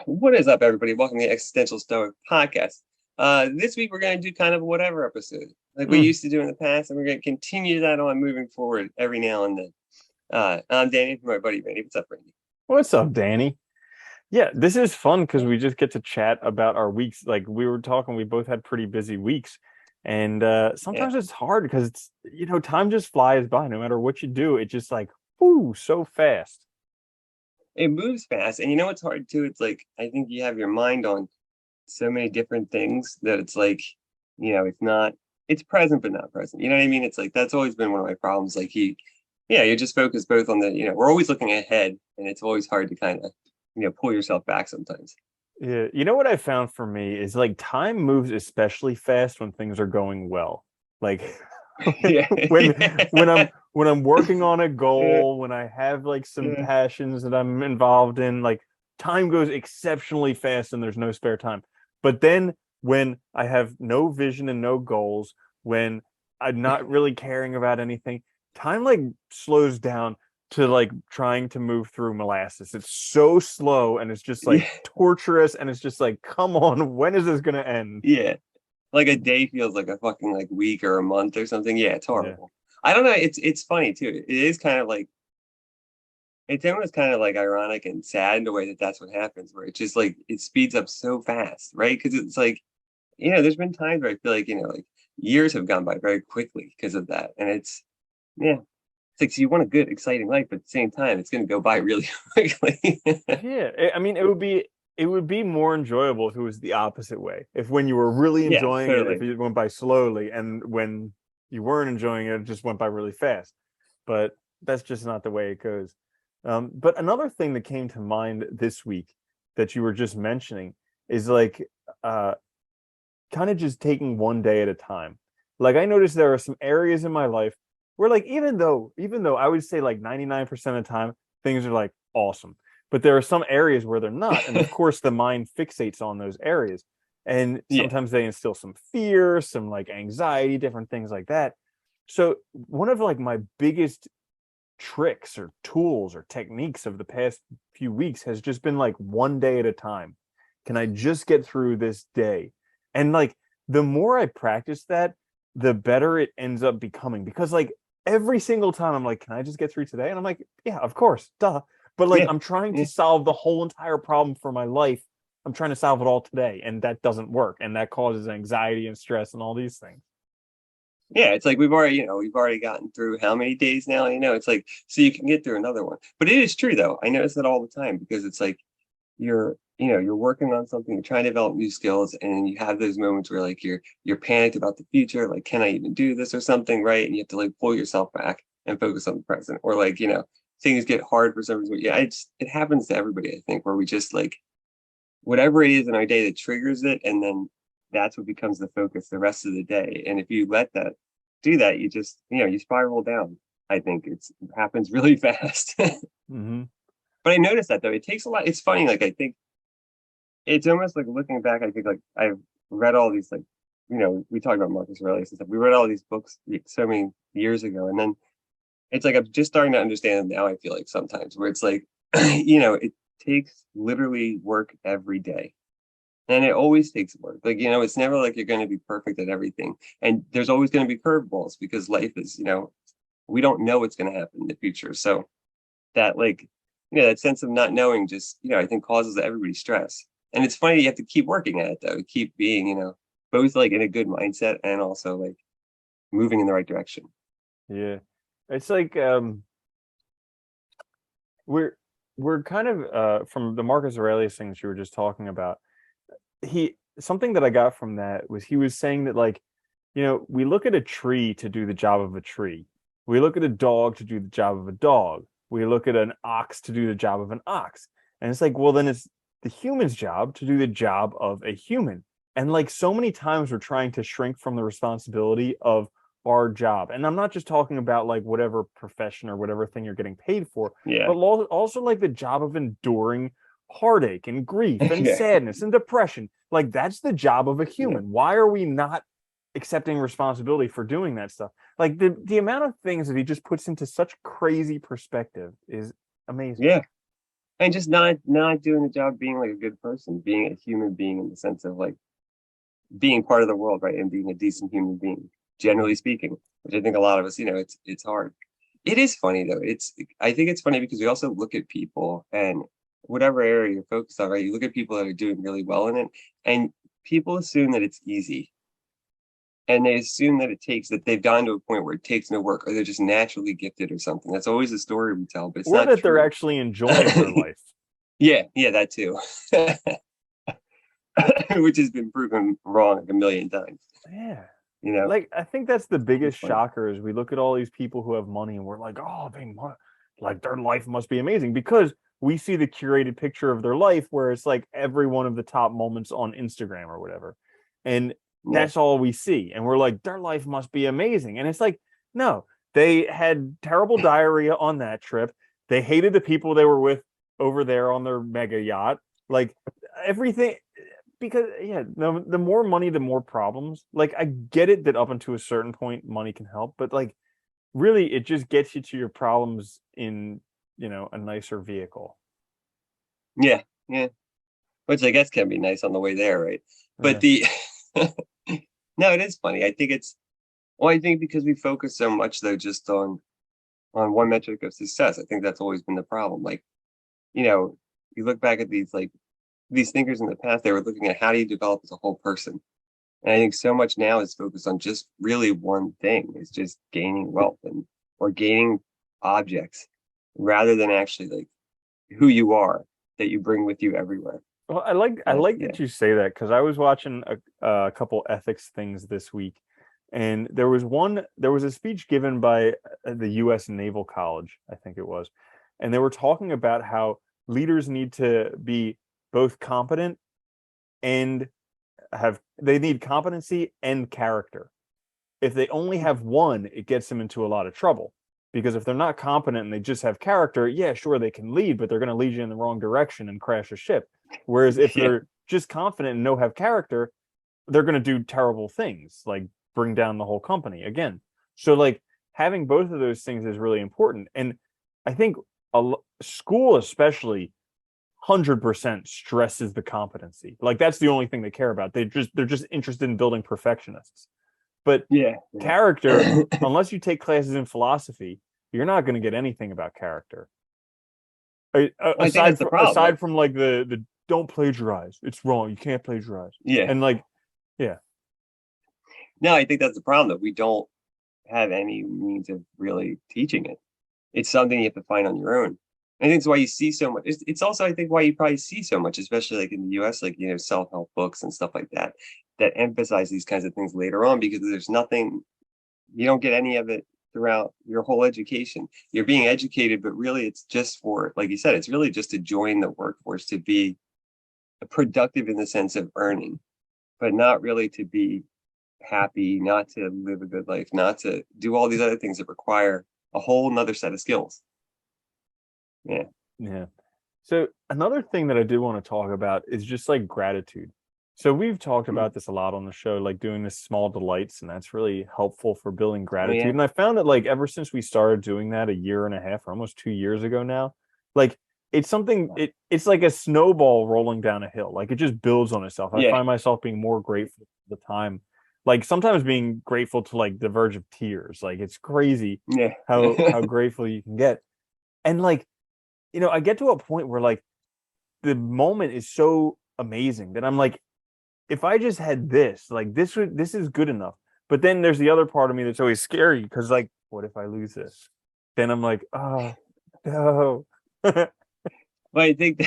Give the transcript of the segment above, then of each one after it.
What is up, everybody? Welcome to the Existential Stoic podcast. This week we're going to do kind of a whatever episode, like we used to do in the past, and we're going to continue that on moving forward every now and then. I'm Danny, my buddy Randy. What's up, Randy? What's up, Danny? Yeah, this is fun because we just get to chat about our weeks. Like we were talking, we both had pretty busy weeks. And Yeah, sometimes it's hard because time just flies by. No matter what you do, it just like, whoo, so fast. it moves fast, and you know what's hard too? It's like I think you have your mind on so many different things that it's like, it's not, it's present but not present. You know what I mean? It's like that's always been one of my problems. Like you're just focused both on we're always looking ahead, and it's always hard to kind of pull yourself back sometimes. Yeah, you know what I found for me is like time moves especially fast when things are going well. Like Yeah. when when I'm working on a Yeah. goal, when I have like some Yeah. passions that I'm involved in, like time goes exceptionally fast and there's no spare time. But then when I have no vision and no goals, when I'm not really caring about anything, time like slows down to like trying to move through molasses. It's so slow and it's just like Yeah. torturous and it's just like, come on, when is this gonna end? Yeah. Like a day feels like a fucking like week or a month or something. Yeah, it's Yeah. horrible. I don't know. It's funny too. It is kind of like it's almost kind of like ironic and sad in a way that that's what happens, where it just like it speeds up so fast, right? Because it's like there's been times where I feel like like years have gone by very quickly because of that, and yeah, it's like so you want a good, exciting life, but at the same time, it's going to go by really quickly. Yeah, I mean, it would be more enjoyable if it was the opposite way. If when you were really Yeah, enjoying it, if totally. it went by slowly, and when you weren't enjoying it, it just went by really fast. But that's just not the way it goes. But another thing that came to mind this week that you were just mentioning is like uh, kind of just taking one day at a time. Like I noticed there are some areas in my life where like even though I would say like 99% of the time things are like awesome, but there are some areas where they're not, and of course the mind fixates on those areas, and Yeah, sometimes they instill some fear, some like anxiety, different things like that. So one of like my biggest tricks or tools or techniques of the past few weeks has just been like one day at a time. Can I just get through this day? And like the more I practice that, the better it ends up becoming, because like every single time I'm like, can I just get through today? And I'm like, yeah, of course, duh. But like yeah, I'm trying to yeah. solve the whole entire problem for my life. I'm trying to solve it all today, and that doesn't work. And that causes anxiety and stress and all these things. Yeah, it's like we've already gotten through how many days now, it's like so you can get through another one. But it is true though. I notice that all the time because it's like you're working on something, you're trying to develop new skills, and you have those moments where like you're panicked about the future, like can I even do this or something, right? And you have to like pull yourself back and focus on the present. Or like, things get hard for some reason. Yeah, it happens to everybody, I think, where we just like whatever it is in our day that triggers it, and then that's what becomes the focus the rest of the day. And if you let that do that, you just you spiral down. I think it happens really fast. Mm-hmm. But I noticed that though, it takes a lot. It's funny, like I think it's almost like looking back, I think like I've read all these like, we talked about Marcus Aurelius and stuff. We read all these books like, so many years ago, and then it's like I'm just starting to understand them now. I feel like sometimes where it's like, it takes literally work every day. And it always takes work. Like, it's never like you're going to be perfect at everything. And there's always going to be curveballs because life is, we don't know what's going to happen in the future. So that like, that sense of not knowing just, I think causes everybody stress. And it's funny, you have to keep working at it though, to keep being, both like in a good mindset and also like moving in the right direction. Yeah. It's like we're we're kind of from the Marcus Aurelius things you were just talking about. He Something that I got from that was he was saying that like, we look at a tree to do the job of a tree. We look at a dog to do the job of a dog. We look at an ox to do the job of an ox. And it's like, well, then it's the human's job to do the job of a human. And like so many times we're trying to shrink from the responsibility of our job. And I'm not just talking about like whatever profession or whatever thing you're getting paid for, Yeah. but also like the job of enduring heartache and grief and Yeah. sadness and depression. Like that's the job of a Yeah. human. Why are we not accepting responsibility for doing that stuff? Like the amount of things that he just puts into such crazy perspective is amazing. Yeah. and just not doing the job, being like a good person, being a human being in the sense of like being part of the world, right? And being a decent human being, Mhm. generally speaking, which I think a lot of us, it's hard. It is funny though. I think it's funny because we also look at people and whatever area you're focused on, right? You look at people that are doing really well in it, and people assume that it's easy. And they assume that they've gone to a point where it takes no work, or they're just naturally gifted or something. That's always the story we tell, but it's Or not that they're true. actually enjoying their life. Yeah, that too. Which has been proven wrong like a million times. Yeah. You know, Like I think that's the it's biggest funny. shocker is we look at all these people who have money and we're like, oh, like their life must be amazing because we see the curated picture of their life where it's like every one of the top moments on Instagram or whatever. And Yeah, that's all we see. And we're like, their life must be amazing. And it's like, no, they had terrible diarrhea on that trip. They hated the people they were with over there on their mega yacht. Like everything, because yeah, the more money, the more problems. Like I get it that up until a certain point, money can help, but like really, it just gets you to your problems in a nicer vehicle. yeah, yeah. Which I guess can be nice on the way there, right? But Yeah. the no, it is funny. I think because we focus so much though just on one metric of success. I think that's always been the problem. Like, you know, you look back at these thinkers in the past, they were looking at how do you develop as a whole person. And I think so much now is focused on just really one thing. It's just gaining wealth and or gaining objects rather than actually like who you are that you bring with you everywhere. Well, I like Yeah. that you say that because I was watching a couple ethics things this week, and there was a speech given by the U.S. Naval College, I think it was, and they were talking about how leaders need to be both competent and they need competency and character. If they only have one, it gets them into a lot of trouble. Because if they're not competent and they just have character, yeah, sure, they can lead, but they're going to lead you in the wrong direction and crash a ship. Whereas if Yeah. they're just confident and no have character, they're going to do terrible things, like bring down the whole company again. So, like, having both of those things is really important. And I think school, especially, 100% stresses the competency. Like, that's the only thing they care about. They're just interested in building perfectionists. But Yeah. character, Yeah. unless you take classes in philosophy, you're not going to get anything about character. I think that's the problem. Like, Aside from like the don't plagiarize, it's wrong. You can't plagiarize. yeah. And like, yeah, No, I think that's the problem that we don't have any means of really teaching it. It's something you have to find on your own. I think it's why you see so much. It's also, I think, why you probably see so much, especially like in the US, like, self-help books and stuff like that, that emphasize these kinds of things later on because there's nothing, you don't get any of it throughout your whole education. You're being educated, but really it's just for, like you said, it's really just to join the workforce, to be productive in the sense of earning, but not really to be happy, not to live a good life, not to do all these other things that require a whole nother set of skills. Yeah. yeah. So another thing that I did want to talk about is just like gratitude. So we've talked Mm. about this a lot on the show, like doing this small delights, and that's really helpful for building Oh gratitude. yeah. And I found that like ever since we started doing that a year and a half or almost 2 years ago now, like it's like a snowball rolling down a hill. Like it just builds on itself. I Yeah. find myself being more grateful for the time, like sometimes being grateful to like the verge of tears. Like it's crazy Yeah. how grateful you can get. And like, I get to a point where like the moment is so amazing that I'm like, if I just had this, like this is good enough. But then there's the other part of me that's always scary because like, what if I lose this? Then I'm like, oh no. But I think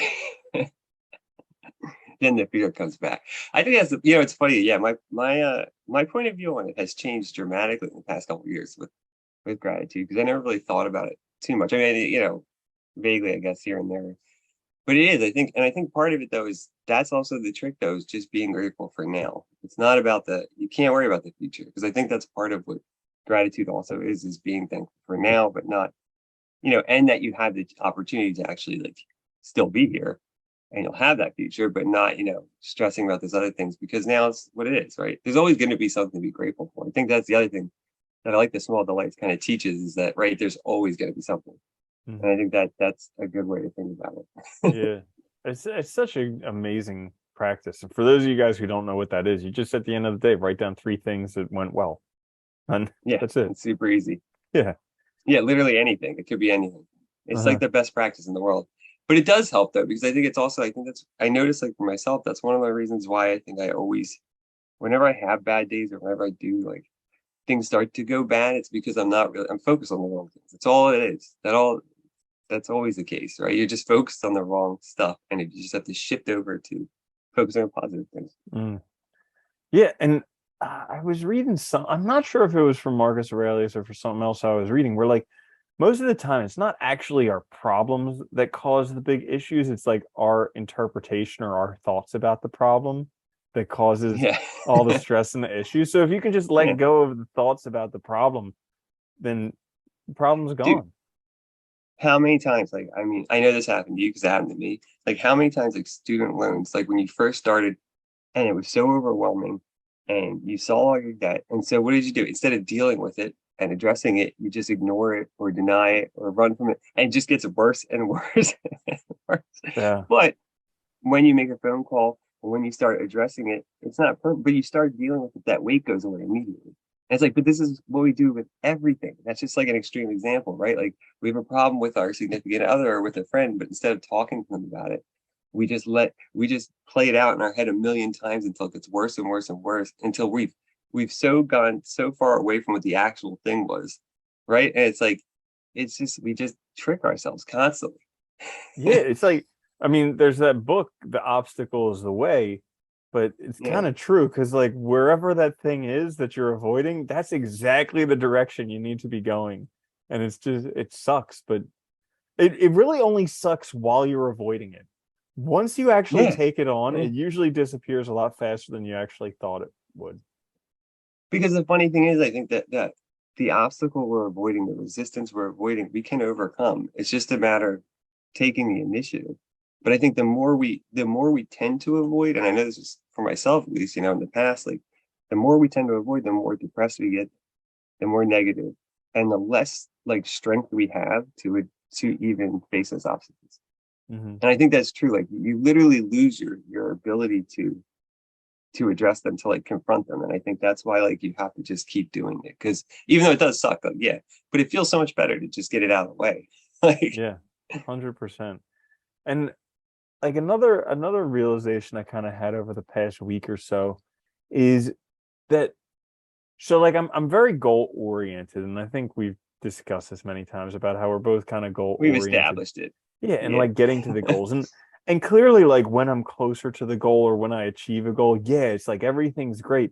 then the fear comes back. I think that's it's funny. Yeah, my point of view on it has changed dramatically in the past couple of years with gratitude because I never really thought about it too much. I mean, vaguely, I guess here and there. But it is, I think part of it though is that's also the trick though, is just being grateful for now. It's not about you can't worry about the future because I think that's part of what gratitude also is being thankful for now, but not, and that you have the opportunity to actually like still be here and you'll have that future, but not, stressing about those other things because now it's what it is, right? There's always going to be something to be grateful for. I think that's the other thing that I like the small delights kind of teaches is that, right, there's always going to be something. And Hmm. I think that that's a good way to think about it. Yeah, it's such an amazing practice. And for those of you guys who don't know what that is, you just at the end of the day write down three things that went well, and Yeah, that's it. it's super easy. Yeah. Yeah, literally anything. It could be anything. It's like Uh-huh. the best practice in the world. But it does help though, because I think it's also, I think that's, I notice like for myself, that's one of the reasons why I think I always, whenever I have bad days or whenever I do like things start to go bad, it's because I'm focused on the wrong things. That's all it is. That's always the case, right? You're just focused on the wrong stuff and you just have to shift over to focusing on positive things. Mm. Yeah, and I was reading some. I'm not sure if it was from Marcus Aurelius or for something else I was reading. Where like most of the time, it's not actually our problems that cause the big issues. It's like our interpretation or our thoughts about the problem that causes Yeah. all the stress and the issues. So if you can just let Yeah. go of the thoughts about the problem, then the problem's Dude, gone. how many times, like, I mean, I know this happened to you because it happened to me. Like, how many times, like, student loans, like, when you first started and it was so overwhelming and you saw all your debt. And so, what did you do? Instead of dealing with it and addressing it, you just ignore it or deny it or run from it. And it just gets worse and worse and worse. Yeah. But when you make a phone call or when you start addressing it, it's not perfect, but you start dealing with it, that weight goes away immediately. And it's like, but this is what we do with everything. That's just like an extreme example, right? Like we have a problem with our significant other or with a friend, but instead of talking to them about it, we just play it out in our head a million times until it gets worse and worse and worse until we've so gone so far away from what the actual thing was, right? And it's like it's just we just trick ourselves constantly. Yeah, it's like, I mean, there's that book, The Obstacle is the Way, but it's Yeah, kind of true because, like, wherever that thing is that you're avoiding, that's exactly the direction you need to be going. And it's just, it sucks, but it really only sucks while you're avoiding it. Once you actually yeah, take it on, yeah. it usually disappears a lot faster than you actually thought it would. Because the funny thing is, I think that the obstacle we're avoiding, the resistance we're avoiding, we can overcome. It's just a matter of taking the initiative. But I think the more we tend to avoid, and I know this is for myself at least, in the past, like the more we tend to avoid, the more depressed we get, the more negative, and the less like strength we have to even face those obstacles. Hmm. And I think that's true. Like you literally lose your ability to address them, to like confront them. And I think that's why like you have to just keep doing it. Because even though it does suck, like, yeah, but it feels so much better to just get it out of the way. Like Yeah, 100%. And like another realization I kind of had over the past week or so is that so like I'm very goal oriented, and I think we've discussed this many times about how we're both kind of goal we've oriented. established it. Yeah, and Yeah. like getting to the goals, and clearly like when I'm closer to the goal or when I achieve a goal, yeah, it's like everything's great.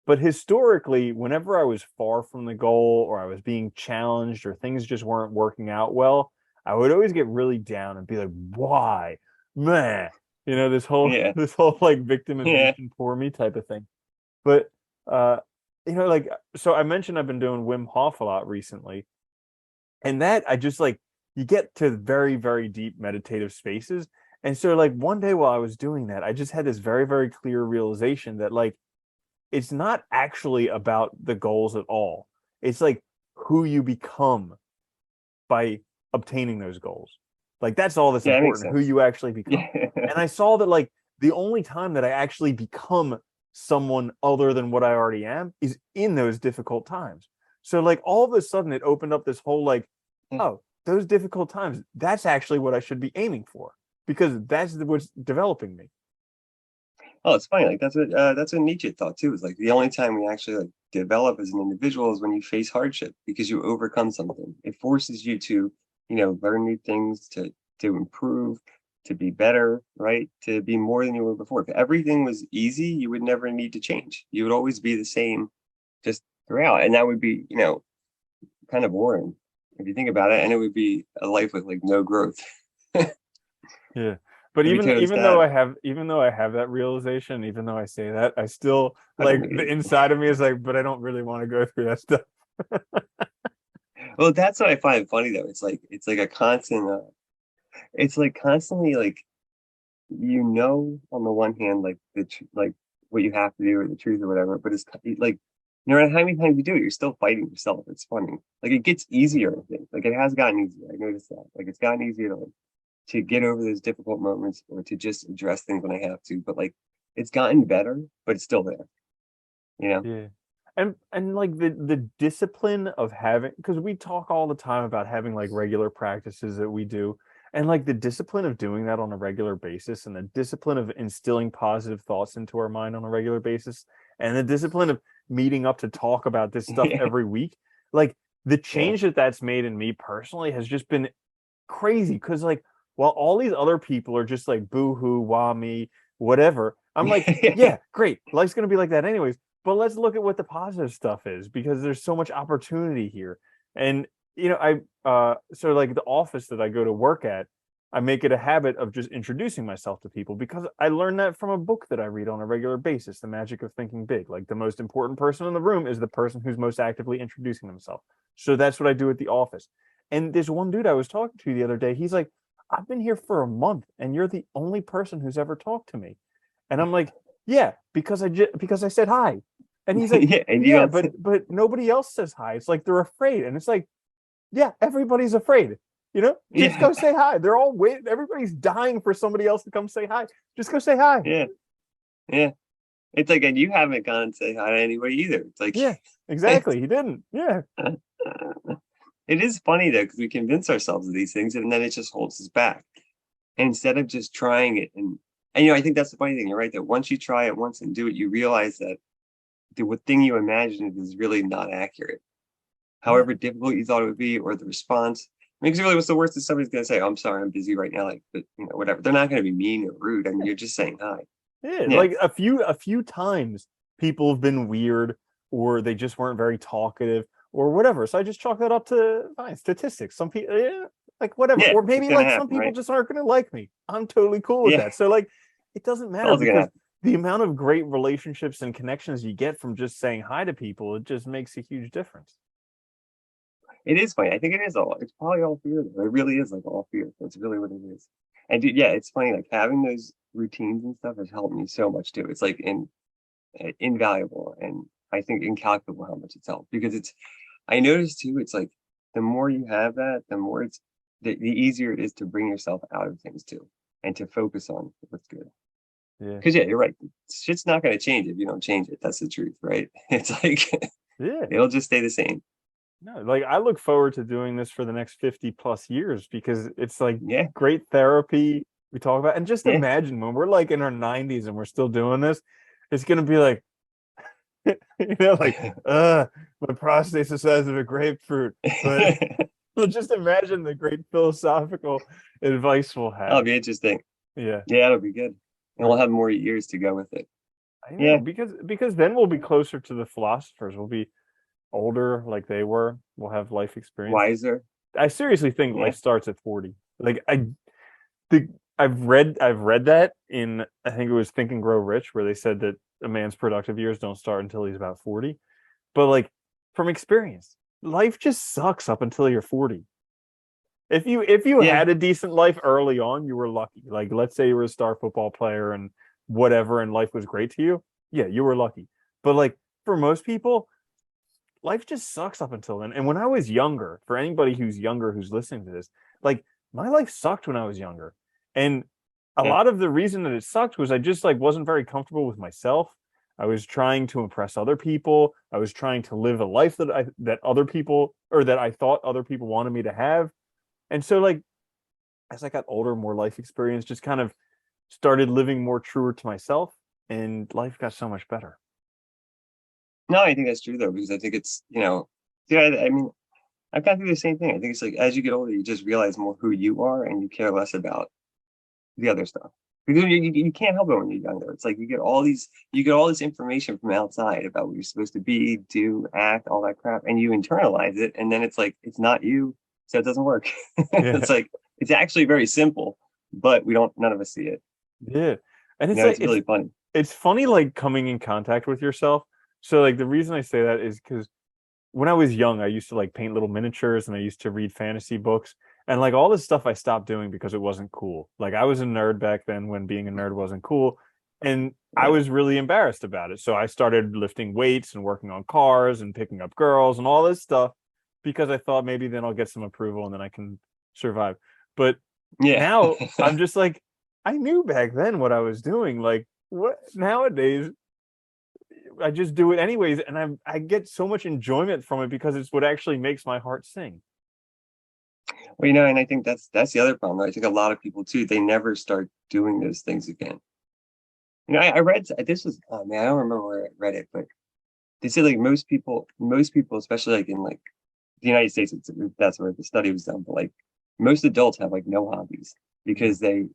But historically, whenever I was far from the goal or I was being challenged or things just weren't working out well, I would always get really down and be like, why? Man, this whole Yeah. this whole like Yeah. victimization for me type of thing. But uh, like so I mentioned I've been doing Wim Hof a lot recently, and that I just like you get to very, very deep meditative spaces. And so like one day while I was doing that, I just had this very, very clear realization that like it's not actually about the goals at all. It's like who you become by obtaining those goals. Like that's all that's Yeah, that makes important, who sense. you actually become. Yeah. And I saw that like the only time that I actually become someone other than what I already am is in those difficult times. So like all of a sudden it opened up this whole like, oh, those difficult times, that's actually what I should be aiming for because that's what's developing me. Oh, it's funny. Like that's what Nietzsche thought too. Is like the only time we actually like develop as an individual is when you face hardship because you overcome something. It forces you to, learn new things, to improve, to be better, right? To be more than you were before. If everything was easy, you would never need to change. You would always be the same just throughout. And that would be, kind of boring if you think about it. And it would be a life with like no growth. Yeah. But It'd be even totally even though I static. have even though I have that realization, even though I say that, I still I don't like think the it is. inside of me is like, but I don't really want to go through that stuff. Well, that's what I find funny though. It's like a constant. It's like constantly like on the one hand like like what you have to do or the truth or whatever, but it's like no matter how many times you do it, you're still fighting yourself. It's funny. Like it gets easier, I think. Like it has gotten easier. I noticed that. Like it's gotten easier to get over those difficult moments or to just address things when I have to. But like it's gotten better, but it's still there, you know? Yeah. And like the discipline of having, because we talk all the time about having like regular practices that we do, and like the discipline of doing that on a regular basis, and the discipline of instilling positive thoughts into our mind on a regular basis, and the discipline of meeting up to talk about this stuff Yeah. every week. Like the Yeah. change that that's made in me personally has just been crazy, because like while all these other people are just like boo hoo, wah me, whatever, I'm like, Yeah. yeah, great. Life's gonna be like that anyways. But let's look at what the positive stuff is, because there's so much opportunity here. And I so like the office that I go to work at, I make it a habit of just introducing myself to people, because I learned that from a book that I read on a regular basis, The Magic of Thinking Big. Like the most important person in the room is the person who's most actively introducing themselves. So that's what I do at the office. And this one dude I was talking to the other day, he's like, I've been here for a month and you're the only person who's ever talked to me. And I'm like, yeah, because I said hi. And he's like, Yeah. And you yeah, don't, but nobody else says hi. It's like they're afraid. And it's like, yeah, everybody's afraid. Just yeah. go say hi. They're all waiting. Everybody's dying for somebody else to come say hi. Just go say hi. Yeah. Yeah. It's like, and you haven't gone and say hi to anybody either. It's like, Yeah, exactly. He didn't. Yeah. it is funny though, because we convince ourselves of these things and then it just holds us back. And instead of just trying it and I think that's the funny thing. You're right that once you try it once and do it, you realize that the thing you imagined is really not accurate. Yeah. However difficult you thought it would be, or the response. Because really, what's the worst is somebody's gonna say, "Oh, I'm sorry, I'm busy right now." Like, but whatever. They're not gonna be mean or rude. I mean, you're just saying hi. Yeah. Yeah, Like a few times people have been weird, or they just weren't very talkative or whatever. So I just chalk that up to fine statistics. Some people, yeah, like whatever. yeah. Or It's maybe gonna like some happen, people right? just aren't going to like me. I'm totally cool with Yeah, that. So like it doesn't it's matter, also gonna because happen. the amount of great relationships and connections you get from just saying hi to people, it just makes a huge difference. It is funny. I think it is all. It's probably all fear. Though. It really is like all fear. That's really what it is. And dude, yeah, it's funny. Like having those routines and stuff has helped me so much too. It's like invaluable, and I think incalculable how much it's helped because it's. I noticed too. It's like the more you have that, the more the easier it is to bring yourself out of things too, and to focus on what's good. Yeah. Because yeah, you're right. Shit's not going to change if you don't change it. That's the truth, right? It's like Yeah. it'll just stay the same. No, like I look forward to doing this for the next 50 plus years, because it's like Yeah, great therapy we talk about. And just yeah, imagine when we're like in our 90s and we're still doing this, it's gonna be like, like, my prostate's the size of a grapefruit. But just imagine the great philosophical advice we'll That'll have. be interesting. Yeah. Yeah, it'll be good, and we'll We're, have more years to go with it. I know, Yeah, because then we'll be closer to the philosophers. We'll be older like they were. We'll have life experience. wiser. I seriously think Yeah, life starts at 40. Like the I've read that in, I think it was Think and Grow Rich, where they said that a man's productive years don't start until he's about 40. But like from experience, life just sucks up until you're 40. If you yeah, had a decent life early on, you were lucky. Like let's say you were a star football player and whatever, and life was great to you. Yeah, you were lucky. But like for most people, life just sucks up until then. And when I was younger, for anybody who's younger who's listening to this, like my life sucked when I was younger. And a yeah, lot of the reason that it sucked was I just like wasn't very comfortable with myself. I was trying to impress other people. I was trying to live a life that other people, or that I thought other people wanted me to have. And so like as I got older, more life experience, just kind of started living more truer to myself, and life got so much better. no, I think that's true though because I think it's yeah. I mean, I've gone through the same thing. I think it's like as you get older, you just realize more who you are, and you care less about the other stuff because you can't help it when you're younger. It's like you get all this information from outside about what you're supposed to be, do, act, all that crap, and you internalize it, and then it's like it's not you, so it doesn't work. Yeah. It's like it's actually very simple, but we don't. None of us see it. Yeah. And it's like It's really funny. it's funny like coming in contact with yourself. So like the reason I say that is because when I was young, I used to like paint little miniatures and I used to read fantasy books. And like all this stuff I stopped doing because it wasn't cool. Like I was a nerd back then when being a nerd wasn't cool. And I Yeah. was really embarrassed about it. So I started lifting weights and working on cars and picking up girls and all this stuff because I thought maybe then I'll get some approval and then I can survive. But Yeah. now I'm just like, I knew back then what I was doing. Like, what nowadays I just do it anyways, and I get so much enjoyment from it because it's what actually makes my heart sing. Well, and I think that's the other problem. I think a lot of people too, they never start doing those things again. I read this was, oh man, I don't remember where I read it, but they said like most people, especially like in like the United States, that's where the study was done. But like most adults have like no hobbies Mhm. because they,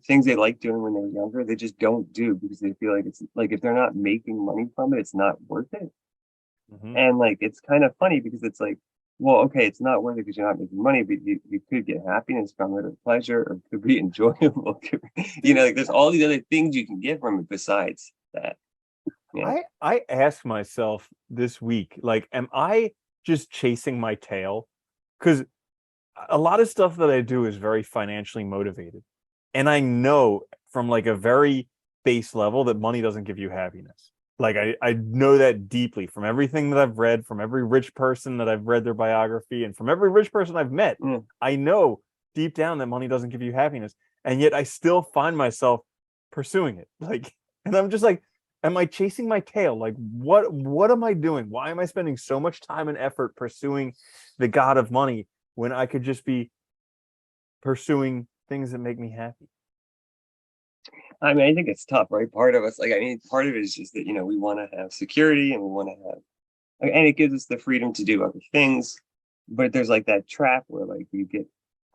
things they like doing when they were younger, they just don't do because they feel like it's like if they're not making money from it, it's not worth it. Mhm. And like it's kind of funny because it's like, well, okay, it's not worth it because you're not making money, but you could get happiness from it or pleasure or it could be enjoyable. Like there's all these other things you can get from it besides that. Yeah. I asked myself this week, like, am I just chasing my tail? Because a lot of stuff that I do is very financially motivated. And I know from like a very base level that money doesn't give you happiness. Like I know that deeply from everything that I've read, from every rich person that I've read their biography, and from every rich person I've met. Yeah. I know deep down that money doesn't give you happiness. And yet I still find myself pursuing it. Like, and I'm just like, am I chasing my tail? Like, what am I doing? Why am I spending so much time and effort pursuing the god of money when I could just be pursuing things that make me happy? I mean, I think it's tough, right? Part of us, like, I mean, part of it is just that, we want to have security and we want to have, and it gives us the freedom to do other things. But there's like that trap where like you get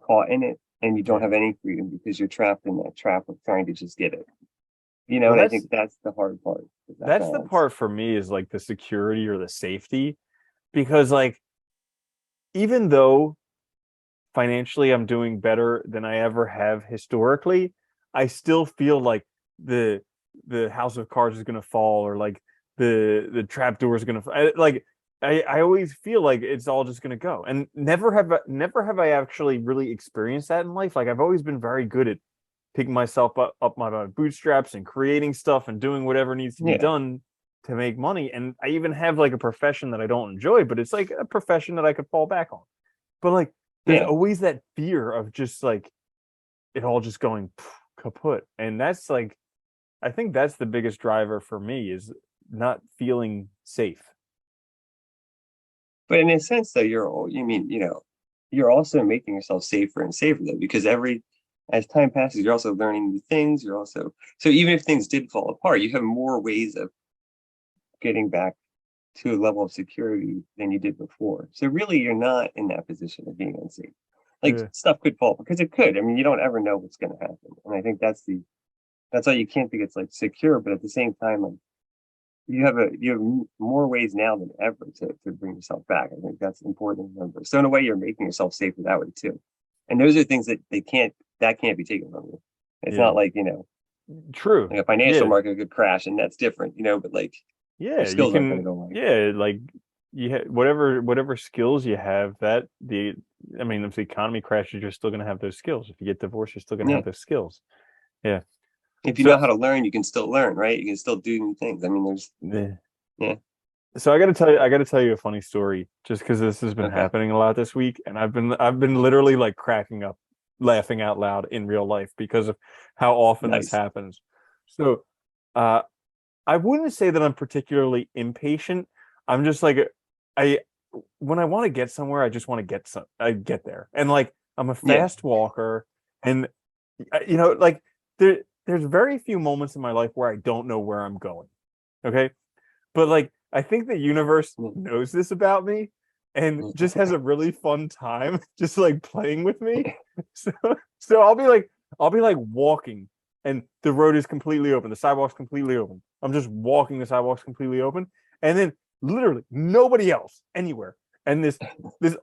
caught in it and you don't Yeah. have any freedom because you're trapped in that trap of trying to just get it, Well, and I think that's the hard part, is that that's the balance. part for me is like the security or the safety because like even though financially I'm doing better than I ever have historically, I still feel like the the house of cards is going to fall or like the trap door is going to like I always feel like it's all just going to go. And never have I actually really experienced that in life. Like I've always been very good at picking myself up my bootstraps and creating stuff and doing whatever needs to be Yeah. done to make money. And I even have like a profession that I don't enjoy, but it's like a profession that I could fall back on. But like there's Yeah. always that fear of just like it all just going kaput. And that's like I think that's the biggest driver for me is not feeling safe. But in a sense, though, you're also making yourself safer and safer though, because as time passes, you're also learning new things. So even if things did fall apart, you have more ways of getting back to a level of security than you did before. So really, you're not in that position of being unsafe. Like Yeah. stuff could fall because it could. I mean, you don't ever know what's going to happen, and I think that's why you can't think it's like secure. But at the same time, like you have more ways now than ever to bring yourself back. I think that's important to remember. So in a way, you're making yourself safer that way too. And those are things that can't be taken from you. It's Yeah. not like True. like a financial Yeah. market could crash and that's different, but like your Yeah. You skills aren't going to can go away. yeah, like whatever skills you have that the I mean if the economy crashes you're still going to have those skills. If you get divorced you're still going to Yeah. have those skills. Yeah. If you know So how to learn, you can still learn, right? You can still do new things. I mean, yeah. yeah. So I got to tell you a funny story just because this has been Okay. happening a lot this week, and I've been literally like cracking up, laughing out loud in real life because of how often this Nice. happens. So, uh, I wouldn't say that I'm particularly impatient. I'm just like I when I want to get somewhere, I just want to I get there, and like I'm a Yeah. fast walker, and like there's very few moments in my life where I don't know where I'm going. Okay, but like I think the universe Mm. knows this about me and just has a really fun time just like playing with me. So so I'll be like walking and the road is completely open, the sidewalk's completely open. I'm just walking, the sidewalk's completely open, and then literally nobody else anywhere. And this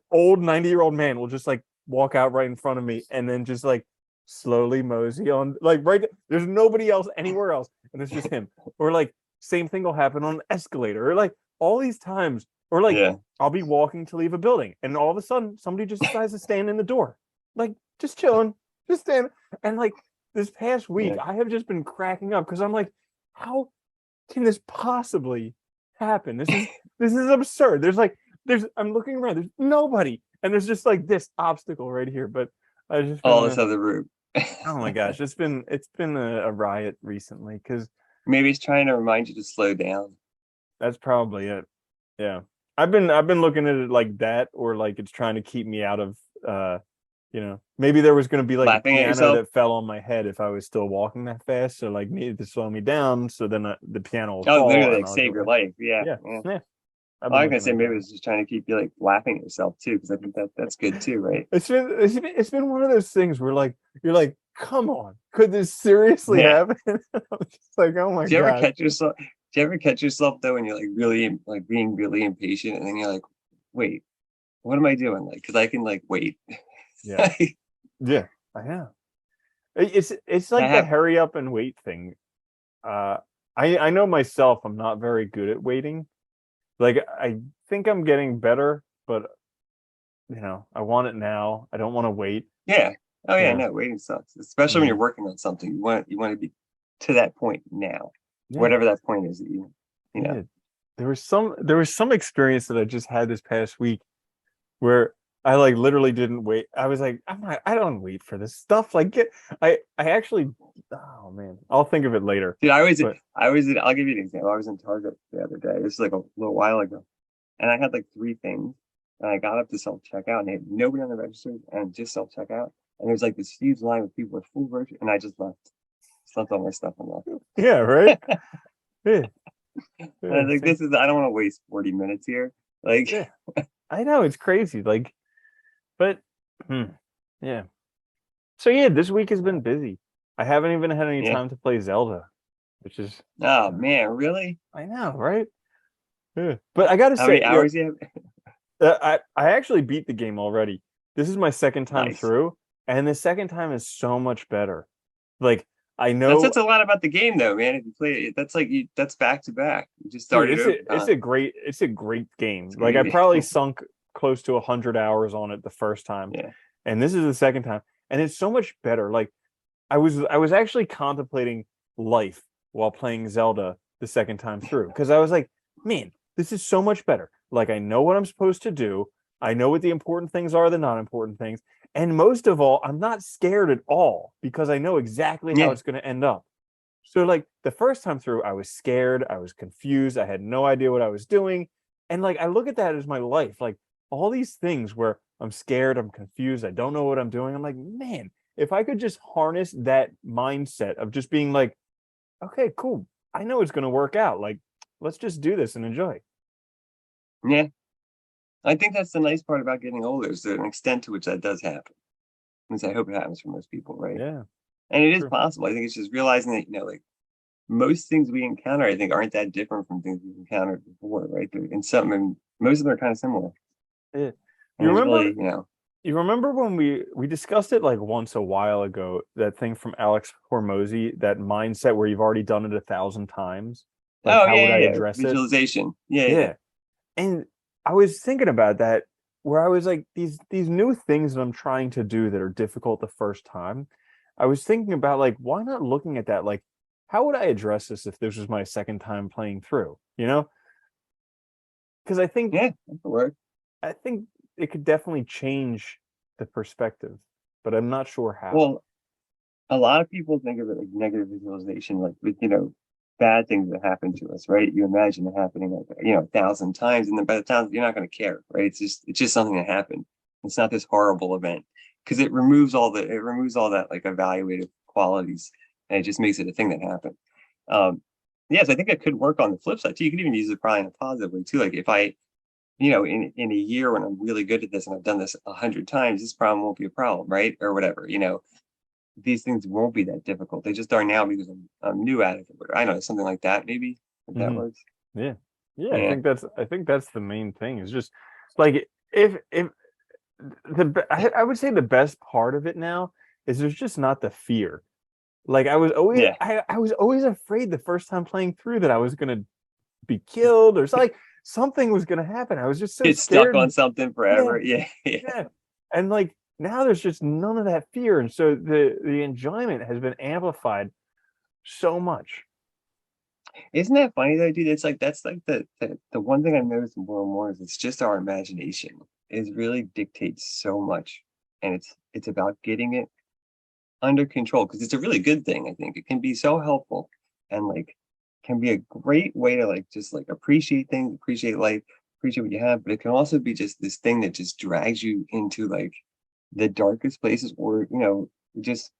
old 90-year-old man will just like walk out right in front of me and then just like slowly mosey on like right there's nobody else anywhere else and it's just him. Or like same thing will happen on an escalator or like all these times or like Yeah. I'll be walking to leave a building and all of a sudden somebody just decides to stand in the door like just chilling just stand and like this past week Yeah. I have just been cracking up because I'm like how can this possibly happen? This is absurd. I'm looking around, there's nobody, and there's just like this obstacle right here. But I just All been this other route. oh my gosh, it's been a riot recently, because Maybe it's trying to remind you to slow down. that's probably it. Yeah. I've been looking at it like that, or like it's trying to keep me out of maybe there was going to be like a Laughing at piano yourself. that fell on my head if I was still walking that fast, so like needed to slow me down, so then the piano will Oh, fall literally and like I'll save go your back. life. Yeah. Yeah. Yeah. Yeah. I've I been was gonna looking say at maybe that. it's just trying to keep you like laughing at yourself too, because I think that's good too, right? It's been one of those things where like you're like, come on, could this seriously Yeah. happen? I'm just like, oh my Do you ever god. catch yourself? Do you ever catch yourself though when you're like really like being really impatient, and then you're like, wait, what am I doing? Like, because I can like wait. Yeah. that Yeah, I know. It's like the hap- hurry up and wait thing. Uh, I know myself. I'm not very good at waiting. Like I think I'm getting better, but I want it now. I don't want to wait. Yeah. Oh yeah, Yeah, no, waiting sucks, especially when yeah, you're working on something. You want to be to that point now, yeah, whatever that point is that you know. yeah. There was some experience that I just had this past week where I like literally didn't wait. I was like, I don't wait for this stuff. Like I actually, oh man, I'll think of it later. Dude, But I'll give you an example. I was in Target the other day. This is like a little while ago, and I had like three things, and I got up to self checkout, and they had nobody on the register, and just self checkout, and there's like this huge line with people with full virtue, and I just left, all my stuff and left. yeah, right. Yeah, And I yeah, was like, I don't want to waste 40 minutes here. Like, yeah. I know it's crazy. Like, but yeah. So yeah, this week has been busy. I haven't even had any yeah. time to play Zelda, which is Oh man, really? I know, right? Yeah. But I gotta How many say, hours you have? I actually beat the game already. This is my second time Nice. through, and the second time is so much better. Like I That know, says a lot about the game, though, man. If you play it, that's like that's back to back. You just dude, started over, huh? it's a great game. It's Like I crazy. probably sunk close to 100 hours on it the first time, Yeah. and this is the second time, and it's so much better. Like I was actually contemplating life while playing Zelda the second time through, because I was like, man, this is so much better. Like I know what I'm supposed to do. I know what the important things are, the not important things. And most of all, I'm not scared at all because I know exactly how Yeah. it's going to end up. So like the first time through, I was scared, I was confused, I had no idea what I was doing. And like I look at that as my life, like all these things where I'm scared, I'm confused, I don't know what I'm doing. I'm like, man, if I could just harness that mindset of just being like, okay, cool. I know it's going to work out. Like, let's just do this and enjoy. Yeah. I think that's the nice part about getting older is there's an extent to which that does happen. At least I hope it happens for most people, right? Yeah, And it is true. possible. I think it's just realizing that, like most things we encounter, I think, aren't that different from things we've encountered before, right? In some, and most of them are kind of similar. Yeah. You And it's really, remember when we discussed it like once a while ago, that thing from Alex Hormozy, that mindset where you've already done it 1,000 times? Like, oh how yeah, would I yeah, yeah. address it? Visualization. Yeah, yeah. Yeah. And I was thinking about that, where I was like, these new things that I'm trying to do that are difficult the first time. I was thinking about like, why not looking at that? Like, how would I address this if this was my second time playing through? Because Yeah, that could work. I think it could definitely change the perspective, but I'm not sure how. Well, a lot of people think of it like negative visualization, like with, bad things that happen to us, right? You imagine it happening like, 1,000 times, and then by the time you're not going to care, right? It's just something that happened. It's not this horrible event because it removes all that like evaluative qualities, and it just makes it a thing that happened. Yes, I think it could work on the flip side too. You could even use it probably in a positive way too. Like if I, in a year when I'm really good at this and I've done this 100 times, this problem won't be a problem, right? Or whatever, these things won't be that difficult. They just are now because I'm new at it. I don't know, something like that, maybe, if that Hmm. works. Yeah, yeah. I Yeah. think that's the main thing. Is just like if I would say the best part of it now is there's just not the fear. Like Yeah. I was always afraid the first time playing through that I was gonna be killed or something was gonna happen. I was just so Get stuck on scared. something Yeah, forever. Yeah. Yeah. yeah. And like now there's just none of that fear. And so the enjoyment has been amplified so much. Isn't that funny though, dude? It's like that's like the one thing I've noticed more and more is it's just our imagination. It really dictates so much, and it's about getting it under control because it's a really good thing. I think it can be so helpful and like can be a great way to like just like appreciate things, appreciate life, appreciate what you have. But it can also be just this thing that just drags you into like the darkest places, or just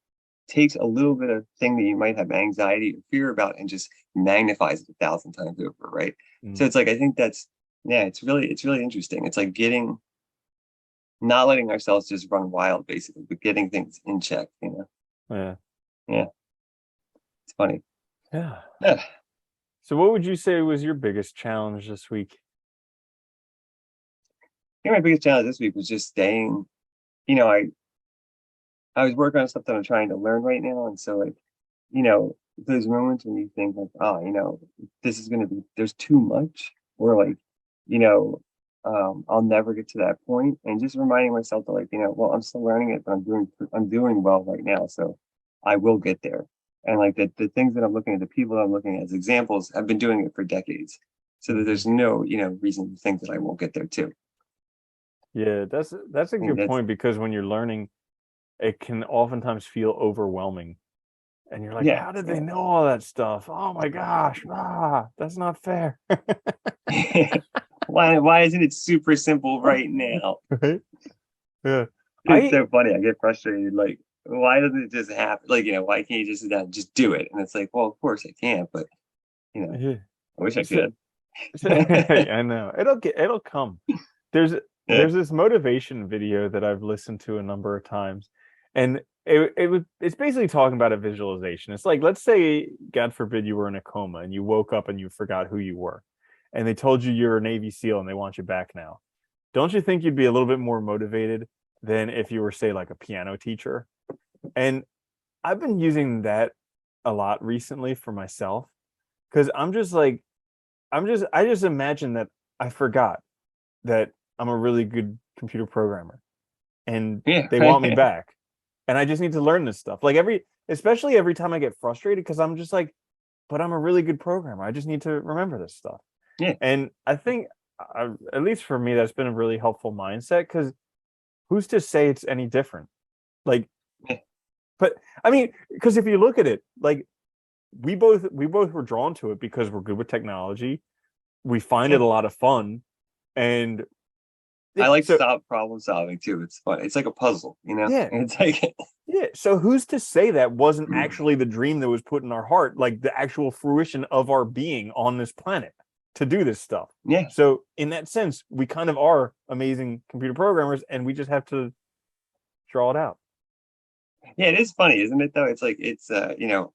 takes a little bit of thing that you might have anxiety or fear about and just magnifies it 1,000 times over, right? So Mm, it's like I think that's yeah, it's really interesting. It's like getting not letting ourselves just run wild, basically, but getting things in check. yeah. Yeah, it's funny. Yeah. Yeah. So what would you say was your biggest challenge this week? I think my biggest challenge this week was just staying, you know, I was working on stuff that I'm trying to learn right now. And so like, those moments when you think like, oh, this is gonna be there's too much, or like, you know, I'll never get to that point. And just reminding myself that like, well, I'm still learning it, but I'm doing well right now. So I will get there. And like the things that I'm looking at, the people that I'm looking at as examples have been doing it for decades. So that Mhm. there's no, reason to think that I won't get there too. Yeah, that's a I think good that's point because when you're learning, it can oftentimes feel overwhelming. And you're like, yeah, how did they yeah. know all that stuff? Oh my gosh, that's not fair. Why isn't it super simple right now? Right? Yeah. It's I so funny. I get frustrated. Like, why doesn't it just happen? Like, why can't you just do it? And it's like, well, of course I can't, but yeah. I wish I So, could. I know. It'll come. There's Yeah. there's this motivation video that I've listened to a number of times, and it's basically talking about a visualization. It's like, let's say, God forbid, you were in a coma and you woke up and you forgot who you were, and they told you you're a Navy SEAL and they want you back now. Don't you think you'd be a little bit more motivated than if you were, say, like a piano teacher? And I've been using that a lot recently for myself because I'm just like, I just imagine that I forgot that I'm a really good computer programmer and Yeah. they want me back. And I just need to learn this stuff. Like especially every time I get frustrated, because I'm just like, but I'm a really good programmer. I just need to remember this stuff. Yeah. And I think, at least for me, that's been a really helpful mindset because who's to say it's any different? Like, Yeah. but I mean, because if you look at it, like we both were drawn to it because we're good with technology. We find it Yeah. a lot of fun, and I like so stop problem solving too. It's fun. It's like a puzzle. yeah, It's like, yeah. So who's to say that wasn't actually the dream that was put in our heart, like the actual fruition of our being on this planet to do this stuff? yeah. So in that sense, we kind of are amazing computer programmers, and we just have to draw it out. Yeah, it is funny, isn't it though? It's like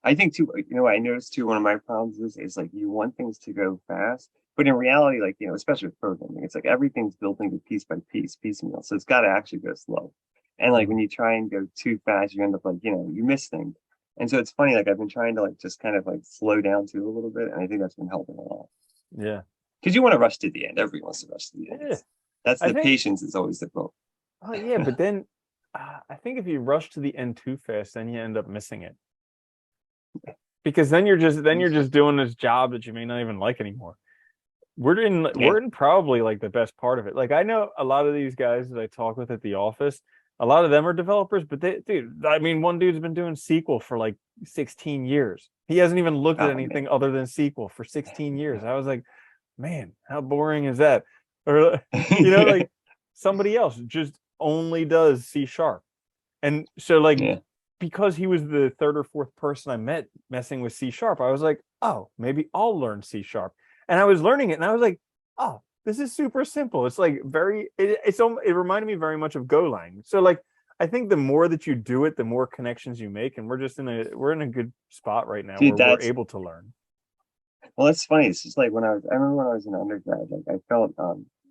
I think too, I noticed too, one of my problems is like you want things to go fast, but in reality, like, especially with programming, it's like everything's built into piece by piece, piecemeal. So it's gotta actually go slow. And like when Mhm. you try and go too fast, you end up like, you miss things. And so it's funny, like I've been trying to like just kind of like slow down too a little bit, and I think that's been helping a lot. Yeah, Because you want to rush to the end. Everyone wants to rush to the end. yeah. That's I the think. patience is always the goal. Oh yeah, but then I think if you rush to the end too fast, then you end up missing it because then you're just doing this job that you may not even like anymore. Yeah. We're in probably like the best part of it. Like I know a lot of these guys that I talk with at the office, a lot of them are developers, but I mean, one dude's been doing SQL for like 16 years. He hasn't even looked at Oh man. anything other than SQL for 16 years. I was like, man, how boring is that? Or like somebody else just only does C#. And so like Yeah. because he was the third or fourth person I met messing with C#, I was like, oh, maybe I'll learn C#. And I was learning it and I was like, oh, this is super simple. It's like it reminded me very much of Golang. So like I think the more that you do it, the more connections you make. And we're in a good spot right now Dude, where we're that's able to learn. well, it's funny. It's just like I remember when I was an undergrad, like I felt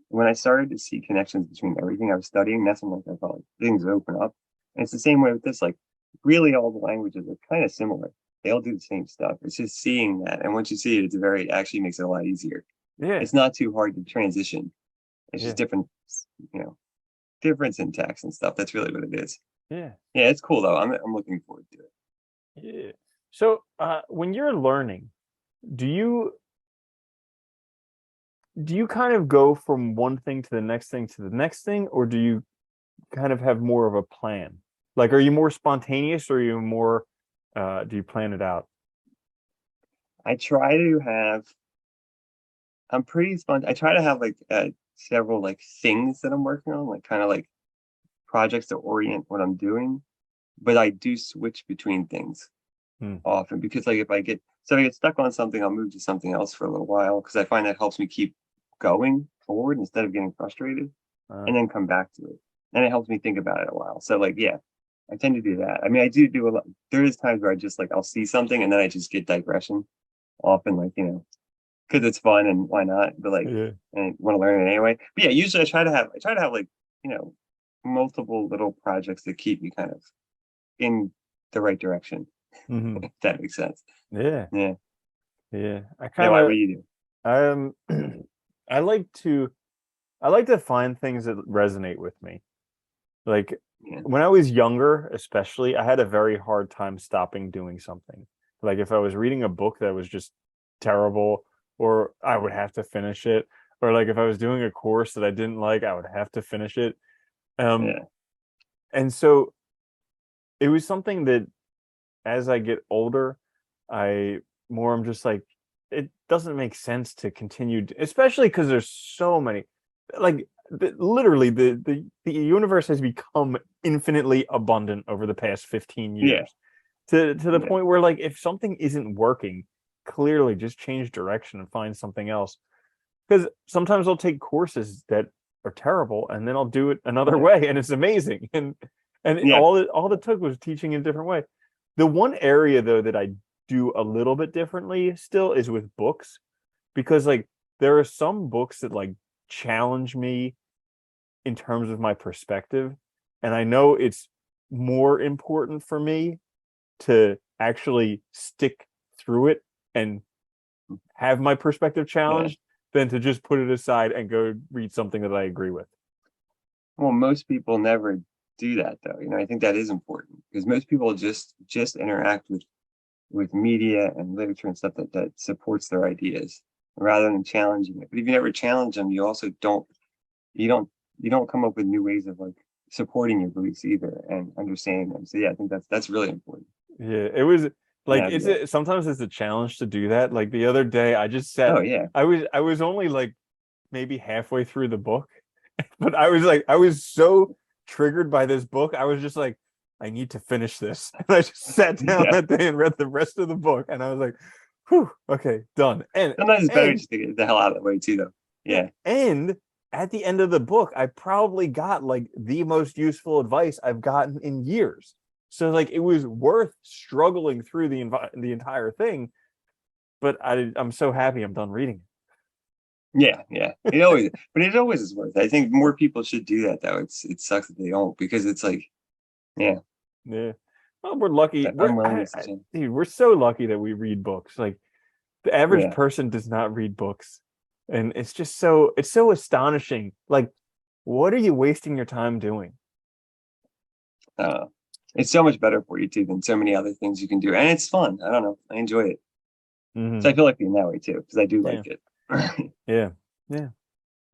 when I started to see connections between everything I was studying, that's when like I felt like things open up. And it's the same way with this, like really all the languages are kind of similar. They all do the same stuff. It's just seeing that. And once you see it, actually makes it a lot easier. Yeah. It's not too hard to transition. It's just Yeah. you know, different syntax and stuff. That's really what it is. Yeah. Yeah, it's cool though. I'm looking forward to it. Yeah. So when you're learning, do you do you kind of go from one thing to the next thing to the next thing, or do you kind of have more of a plan? Like, are you more spontaneous, or are you more do you plan it out? I try to have. I'm pretty spontaneous. I try to have like several like things that I'm working on, like kind of like projects to orient what I'm doing. But I do switch between things Hmm. often because like if I get stuck on something, I'll move to something else for a little while because I find that helps me keep going forward instead of getting frustrated Uh, and then come back to it. And it helps me think about it a while. So like yeah, I tend to do that. I mean, I do a lot. There is times where I just like I'll see something and then I just get digression often, like because it's fun and why not? But like, yeah. and want to learn it anyway. But yeah, usually I try to have like you know multiple little projects that keep me kind of in the right direction. Hmm. If that makes sense. Yeah. Yeah. Yeah. I Yeah. kind Why of would you do? um I like to I like to find things that resonate with me. Like Yeah. when I was younger, especially, I had a very hard time stopping doing something. Like if I was reading a book that was just terrible, or I would have to finish it, or like if I was doing a course that I didn't like, I would have to finish it. Um, Yeah. and so it was something that as I get older, I I'm just like, it doesn't make sense to continue, especially because there's so many, like literally the universe has become infinitely abundant over the past 15 Yeah. years to the Yeah. point where like if something isn't working, clearly just change direction and find something else. Because sometimes I'll take courses that are terrible and then I'll do it another Yeah. way and it's amazing. And Yeah. all it took was teaching in a different way. The one area though that I do a little bit differently still is with books, because like there are some books that like challenge me in terms of my perspective, and I know it's more important for me to actually stick through it and have my perspective Yeah. challenged than to just put it aside and go read something that I agree with. Well, most people never do that though. I think that is important because most people just interact with media and literature and stuff that supports their ideas rather than challenging it. But if you never challenge them, you also you don't you don't come up with new ways of like supporting your beliefs either and understanding them. So yeah, I think that's really important. Yeah, it was like Yeah, yeah. sometimes it's a challenge to do that. Like the other day I just Oh sat yeah. I was only like maybe halfway through the book, but I was like I was so triggered by this book. I was just like I need to finish this. And I just sat down Yeah. that day and read the rest of the book and I was like, whew, okay, done. Sometimes it's better And just to get the hell out of the way too though. yeah, Yeah. and at the end of the book, I probably got like the most useful advice I've gotten in years. So like it was worth struggling through the entire thing, but I'm so happy I'm done reading Yeah, yeah. It always is worth it. I think more people should do that though. It sucks that they don't because it's like, yeah, it. Yeah. Well, we're lucky. that unwillingness to change. Dude, we're so lucky that we read books. Like the average Yeah. person does not read books. And it's just it's so astonishing. Like, what are you wasting your time doing? Uh, it's so much better for you too than so many other things you can do. And it's fun. I don't know. I enjoy it. So Hmm. I feel like being that way too, because I do Yeah. like it. Yeah. Yeah.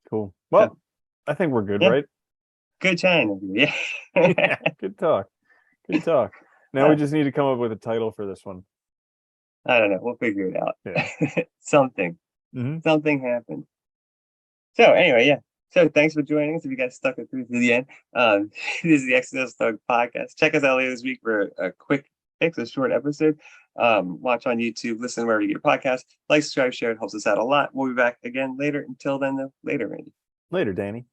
Cool. So Well, I think we're good, yeah, right? good chatting with you. Yeah, Yeah. good talk. Good talk. Now we Uh, just need to come up with a title for this one. I don't know. We'll figure it out. Yeah. Something. Hmm. Something happened. So anyway, yeah. So thanks for joining us. If you guys stuck it through to the end, this is the Existential Stoic podcast. Check us out later this week for a quick fix, a short episode. Watch on YouTube, listen wherever you get your podcast. Like, subscribe, share. It helps us out a lot. We'll be back again later. Until then, though, later, Randy. Later, Danny.